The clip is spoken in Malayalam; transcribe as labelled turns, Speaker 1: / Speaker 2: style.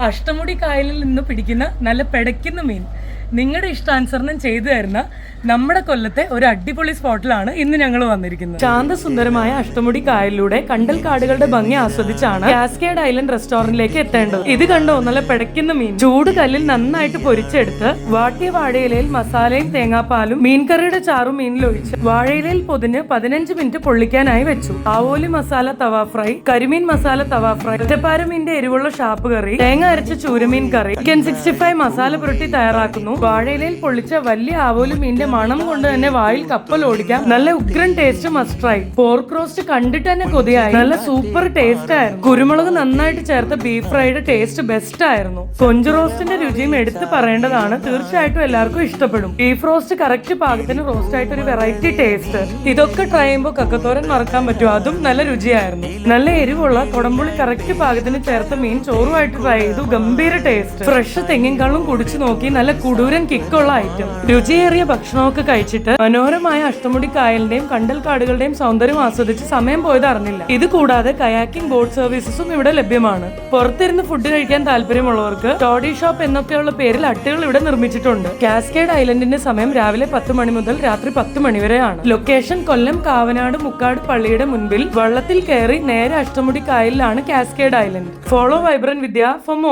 Speaker 1: അഷ്ടമുടി കായലിൽ നിന്ന് പിടിക്കുന്ന നല്ല പിടയ്ക്കുന്ന മീൻ നിങ്ങളുടെ ഇഷ്ടാനുസരണം ചെയ്തു തരുന്ന നമ്മുടെ കൊല്ലത്തെ ഒരു അടിപൊളി സ്പോട്ടിലാണ് ഇന്ന് ഞങ്ങൾ വന്നിരിക്കുന്നത്. ശാന്തസുന്ദരമായ അഷ്ടമുടി കായലിലൂടെ കണ്ടൽ കാടുകളുടെ ഭംഗി ആസ്വദിച്ചാണ് കാസ്കേഡ് ഐലൻഡ് റെസ്റ്റോറന്റിലേക്ക് എത്തേണ്ടത്. ഇത് കണ്ടോ, നല്ല പിടയ്ക്കുന്ന മീൻ ചൂട് കല്ലിൽ നന്നായിട്ട് പൊരിച്ചെടുത്ത് വാട്ടിയ വാഴയിലയിൽ മസാലയും തേങ്ങാപ്പാലും മീൻകറിയുടെ ചാറും മീനിലൊഴിച്ച് വാഴയിലയിൽ പൊതിഞ്ഞ് 15 മിനിറ്റ് പൊള്ളിക്കാനായി വെച്ചു. ആവോലി മസാല തവ ഫ്രൈ, കരിമീൻ മസാല തവ ഫ്രൈ, ഒറ്റപ്പാരമീന്റെ എരിവുള്ള ഷാപ്പ് കറി, തേങ്ങ അരച്ച ചൂരമീൻ കറി, ചിക്കൻ 65 മസാല പുരട്ടി തയ്യാറാക്കുന്നു. വാഴയിലയിൽ പൊള്ളിച്ച വലിയ ആവോലി മീന്റെ മണം കൊണ്ട് തന്നെ വായിൽ കപ്പൽ ഓടിക്കാം. നല്ല ഉഗ്രൻ taste, must try. Pork roast കണ്ടിട്ട് തന്നെ കൊതിയായി. നല്ല സൂപ്പർ ടേസ്റ്റ് ആയിരുന്നു. കുരുമുളക് നന്നായിട്ട് ചേർത്ത ബീഫ് ഫ്രൈയുടെ ടേസ്റ്റ് ബെസ്റ്റ് ആയിരുന്നു. കൊഞ്ച് റോസ്റ്റിന്റെ രുചിയും എടുത്ത് പറയേണ്ടതാണ്. തീർച്ചയായിട്ടും എല്ലാവർക്കും ഇഷ്ടപ്പെടും. ബീഫ് റോസ്റ്റ് കറക്റ്റ് പാകത്തിന് റോസ്റ്റ് ആയിട്ട് ഒരു വെറൈറ്റി ടേസ്റ്റ്. ഇതൊക്കെ ട്രൈ ചെയ്യുമ്പോൾ കക്കത്തോരൻ മറക്കാൻ പറ്റും. അതും നല്ല രുചിയായിരുന്നു. നല്ല എരിവുള്ള കൊടമ്പുളി കറക്റ്റ് പാകത്തിന് ചേർത്ത മീൻ ചോറുമായിട്ട് ട്രൈ ചെയ്തു. ഗംഭീര ടേസ്റ്റ്. ഫ്രഷ് തെങ്ങിൻകാളും കുടിച്ചു നോക്കി. നല്ല കുടൂരൻ കിക്കുള്ള ഐറ്റം. രുചിയേറിയ ഭക്ഷണമൊക്കെ കഴിച്ചിട്ട് മനോഹരമായ അഷ്ടമുടി കായലിന്റെയും കണ്ടൽ കാടുകളുടെയും സൗന്ദര്യം ആസ്വദിച്ച് സമയം പോയത് അറിഞ്ഞില്ല. ഇത് കൂടാതെ കയാക്കിംഗ് ബോട്ട് സർവീസസും ഇവിടെ ലഭ്യമാണ്. പുറത്തിരുന്ന് ഫുഡ് കഴിക്കാൻ താല്പര്യമുള്ളവർക്ക് ടോഡി ഷോപ്പ് എന്നൊക്കെയുള്ള പേരിൽ അട്ടുകൾ ഇവിടെ നിർമ്മിച്ചിട്ടുണ്ട്. കാസ്കേഡ് ഐലൻഡിന്റെ സമയം രാവിലെ 10 മണി മുതൽ രാത്രി 10 മണി വരെയാണ്. ലൊക്കേഷൻ കൊല്ലം കാവനാട് മുക്കാട് പള്ളിയുടെ മുൻപിൽ വള്ളത്തിൽ കയറി നേരെ അഷ്ടമുടി കായലിലാണ് cascade island. Follow vibrant Vidya for more.